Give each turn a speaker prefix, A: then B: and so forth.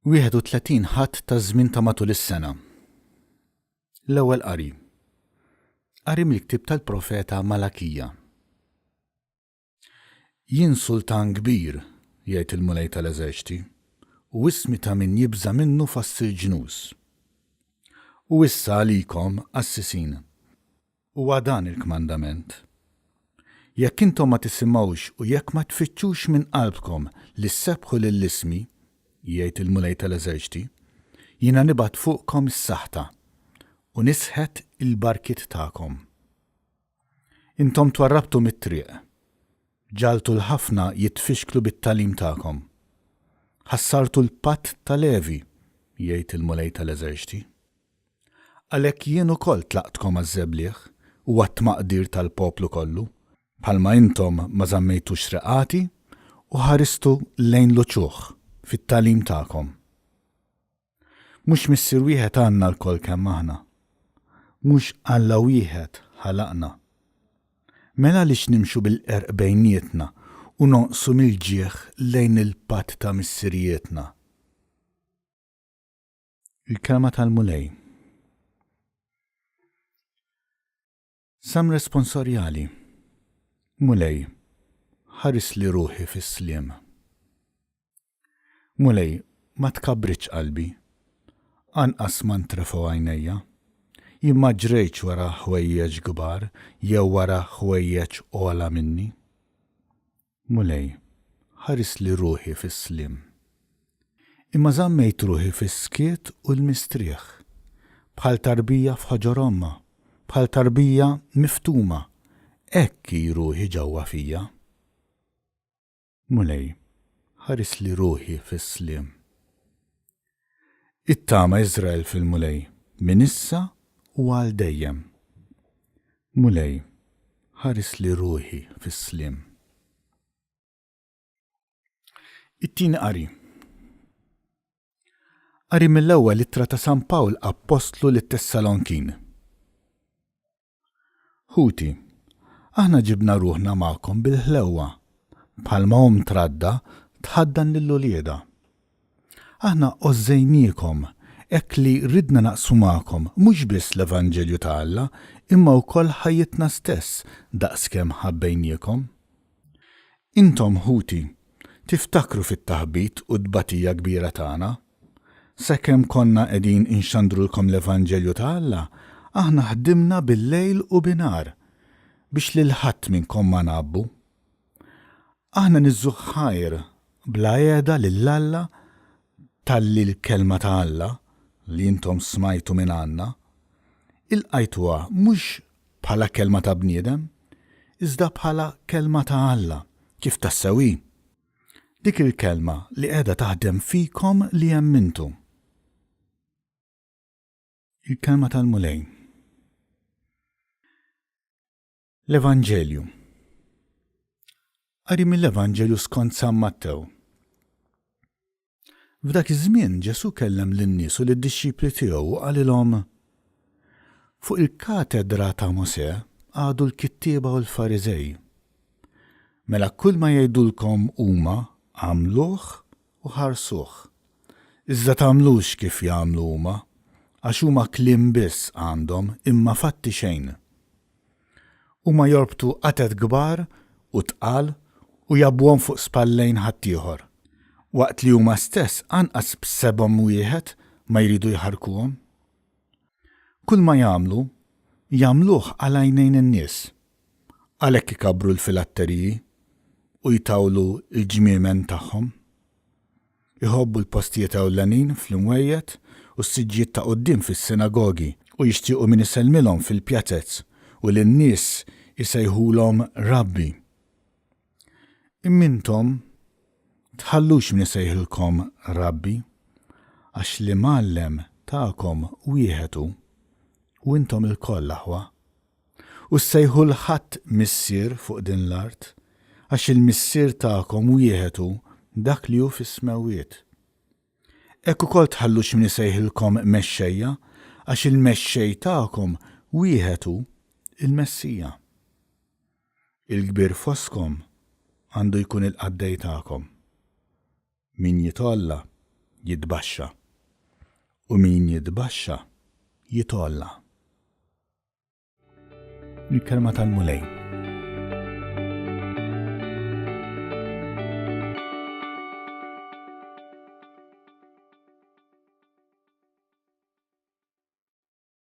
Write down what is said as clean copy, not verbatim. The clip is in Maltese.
A: 31 ħadd ta' żmien ta' matul is-sena. L-ewwel qari. Qari mill-ktieb tal-profeta Malakija. Jien sultan kbir, jgħid il-Mulej tal-Eżerċiti, u ismi ta' min jibża minnu fost il-ġnus. U issa għalikom assisin. Huwa dan il-kmandament. Jekk intom ma tisimgħux u jekk ma tfittxux minn qalbkom li ssebħu lill-ismi, jgħid il-Mulej tal-Eżerċiti, jiena nibgħat fuqkom is-saħta u nisħet il-barkiet tagħkom. Intom twarrabtu mit-triq, ġaltu l-ħafna jitfixklu bit-tagħlim tagħkom. Ħassartu l-patt ta' Levi, jgħid il-Mulej tal-Eżerċiti. Għalhekk jien ukoll tlaqtkom għaż-żeblieħ u għat-tmaqdir tal-poplu kollu, bħalma intom ma żammejtux reqati u ħaristu lejn l-uċuħ fit-tagħlim tagħkom. Mhux missier wieħed għandna l-kol kemm aħna. Mhux Alla wieħed ħalaqna. Mela għaliex nimxu bil-qerq bejnietna u noqsu mill-ġieħ lejn il-patt ta' missirietna. Il-kelma tal-Mulej. Sam responsorjali. Mulej, ħares li ruħi fis-sliem. Mulej, ma tkabritx qalbi, anqas ma ntrefu għajnejja, jien ma ġrejtx wara ħwejjeġ kbar jew wara ħwejjeġ ogħla minni. Mulej, ħares li ruħi fis-sliem. Imma żammejt ruħi fis-skiet u l-mistrieħ, bħal tarbija f'ħoġor omma, bħal tarbija miftuma, hekk hi ruħi ġewwa fija. Mulej, ħares li ruħi fis-sliem. Ittama Iżrael fil-Mulej, minn issa u għal dejjem. Mulej, ħares li ruħi fis-sliem. It-tieni qari. Qari mill-ewwel ittra ta' San Pawl Apostlu lit-Tessalonkin. Ħuti, aħna ġibna ruħna magħkom bil-ħlewwa, bħalma tradda tħaddan lill-ulieda. Aħna ożżejniekom hekk li ridna naqsu magħkom mhux biss l-Evanġelju ta' Alla, imma wkoll ħajjitna stess daqskemm ħabbejniekom. Intom ħuti, tiftakru fit-taħbit u d-batija kbira tagħna. Sakemm konna qegħdin inxandrulkom l-Evanġelju ta' Alla, aħna ħdimna bil-lejl u binar biex lil ħadd minnkom ma nabbu. Aħna niżżu ħajr bla għeda lill-Alla talli l-kelma ta' Alla li intom smajtu minn għandna, ilqajtuha mhux bħala kelma ta' bniedem, iżda bħala kelma ta' Alla kif tassewwi. Dik il-kelma li qiegħda taħdem fikom li jemmintu. Il-kelma tal-Mulej. L-Evanġelju. Qari mill-Evanġelju skont San Mattew. F'dak iż-żmien Ġesu kellem lin-nies u lid-dixxipli tiegħu u qalilhom: fuq il-katedra ta' Mosè għadu l-kittieba u l-Fariżej. Mela kull ma jgħidulkom huma għamluh u ħarsuh. Iżda tagħmlux kif jagħmlu huma, għax huma kliem biss għandhom imma fatti xejn. Huma jorbtu qatet kbar u tqal u jabbuhom fuq spallejn ħaddieħor, waqt li huma stess anqas b'sebhom wieħed ma jridu jħarkuhom. Kull ma jagħmlu, jagħmluh għal għajnejn in-nies, għalhekk ikabru l-filatteriji u jtawlu l-ġmiemen tagħhom. Iħobbu l-postijiet ewlenin fl-imwejjed u s-siġġiet ta' quddiem fis-sinagogi u jixtiequ min isellmilhom fil-pjazzezz u lin-nies isejħulhom Rabbi. Immintom tħallux min isejħilkom Rabbi, għax li mgħallem tagħkom wieħed hu u intom il-koll aħwa. U ssejħu l-ħadd missier fuq din l-art, għax il-missier tagħkom wieħed hu dak li hu fis-smewwiet. Hekk ukoll tħallux min isejħilkom mexxejja, għax il-mexxej tagħkom wieħed hu il-Messija. Il-kbir foskom għandu jkun il-qaddej tagħkom. Min jitolla jitbaxxa, u min jitbaxxa jitolla. Il-kelma tal-mulej.